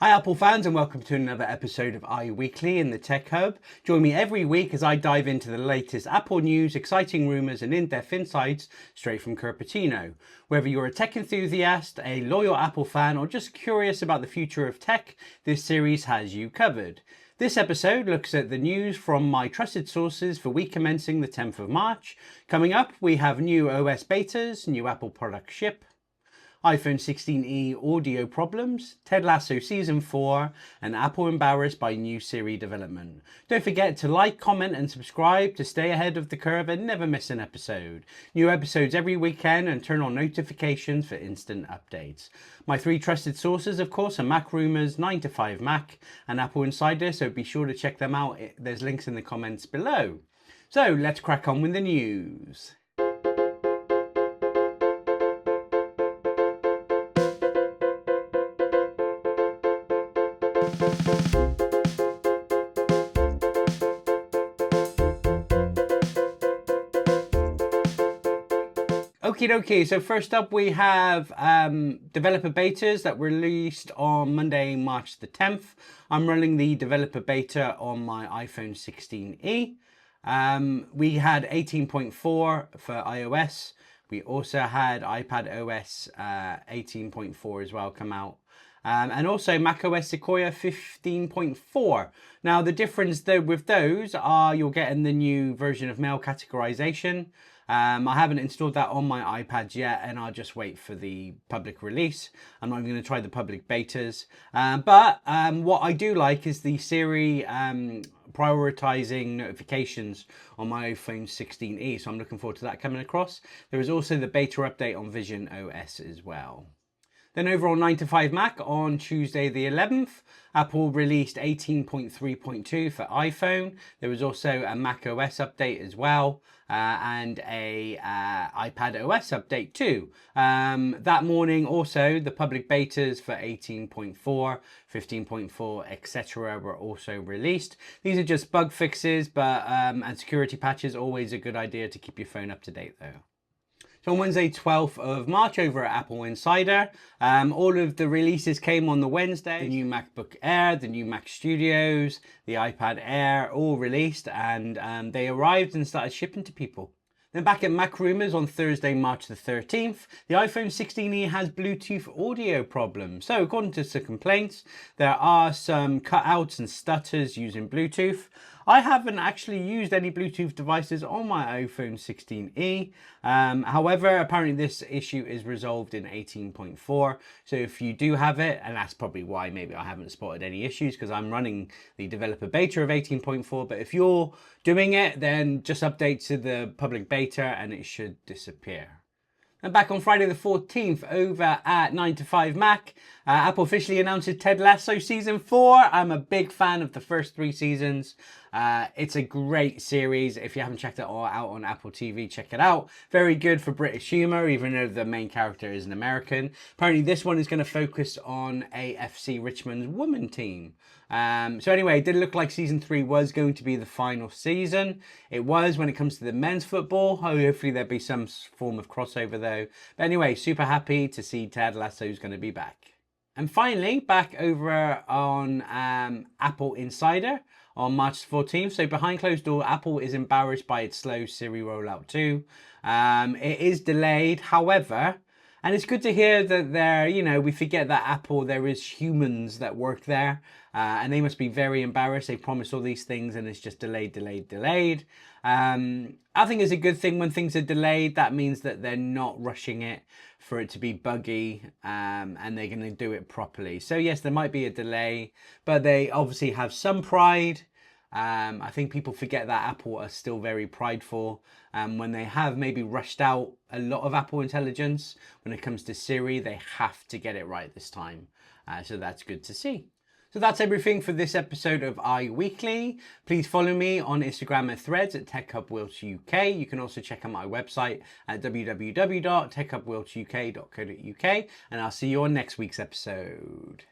Hi Apple fans, and welcome to another episode of iWeekly in the Tech Hub. Join me every week as I dive into the latest Apple news, exciting rumours and in-depth insights straight from Cupertino. Whether you're a tech enthusiast, a loyal Apple fan or just curious about the future of tech, this series has you covered. This episode looks at the news from my trusted sources for week commencing the 10th of March. Coming up, we have new OS betas, new Apple products ship, iPhone 16e audio problems, Ted Lasso Season 4, and Apple embarrassed by new Siri development. Don't forget to like, comment and subscribe to stay ahead of the curve and never miss an episode. New episodes every weekend, and turn on notifications for instant updates. My three trusted sources, of course, are Mac Rumours, 9to5Mac and Apple Insider, so be sure to check them out. There's links in the comments below. So let's crack on with the news. Okie dokie, so first up we have developer betas that were released on Monday, March the 10th. I'm running the developer beta on my iPhone 16e. We had 18.4 for iOS. We also had iPad OS 18.4 as well come out. And also macOS Sequoia 15.4. Now the difference though with those are you're getting the new version of mail categorization. I haven't installed that on my iPad yet, and I'll just wait for the public release. I'm not even going to try the public betas. But what I do like is the Siri prioritizing notifications on my iPhone 16e. So I'm looking forward to that coming across. There is also the beta update on Vision OS as well. Then over on 9to5Mac on Tuesday the 11th, Apple released 18.3.2 for iPhone. There was also a Mac OS update as well, and a iPad OS update too. That morning also the public betas for 18.4, 15.4, etc. were also released. These are just bug fixes, but and security patches, always a good idea to keep your phone up to date though. So on Wednesday, 12th of March over at Apple Insider, all of the releases came on the Wednesday. The new MacBook Air, the new Mac Studios, the iPad Air, all released, and they arrived and started shipping to people. Then back at Mac Rumours on Thursday, March the 13th, the iPhone 16e has Bluetooth audio problems. So according to some complaints, there are some cutouts and stutters using Bluetooth. I haven't actually used any Bluetooth devices on my iPhone 16e. However, apparently this issue is resolved in 18.4. So if you do have it, and that's probably why maybe I haven't spotted any issues because I'm running the developer beta of 18.4. But if you're doing it, then just update to the public beta and it should disappear. And back on Friday the 14th over at 9to5Mac, Apple officially announces Ted Lasso Season 4. I'm a big fan of the first 3 seasons. It's a great series. If you haven't checked it all out on Apple TV, check it out. Very good for British humour, even though the main character is an American. Apparently this one is going to focus on AFC Richmond's women team. So anyway, it did look like Season 3 was going to be the final season. It was when it comes to the men's football. Hopefully there'll be some form of crossover though. But anyway, super happy to see Ted Lasso's going to be back. And finally, back over on Apple Insider on March 14th. So behind closed door, Apple is embarrassed by its slow Siri rollout too. It is delayed, however, and it's good to hear that there, we forget that Apple, there is humans that work there, and they must be very embarrassed. They promised all these things and it's just delayed. I think it's a good thing when things are delayed. That means that they're not rushing it for it to be buggy, and they're going to do it properly. So yes, there might be a delay, but they obviously have some pride. I think people forget that Apple are still very prideful. When they have maybe rushed out a lot of Apple intelligence, when it comes to Siri, they have to get it right this time. So that's good to see. So that's everything for this episode of iWeekly. Please follow me on Instagram and Threads at TechHubWiltsUK. You can also check out my website at www.techhubwiltsuk.co.uk, and I'll see you on next week's episode.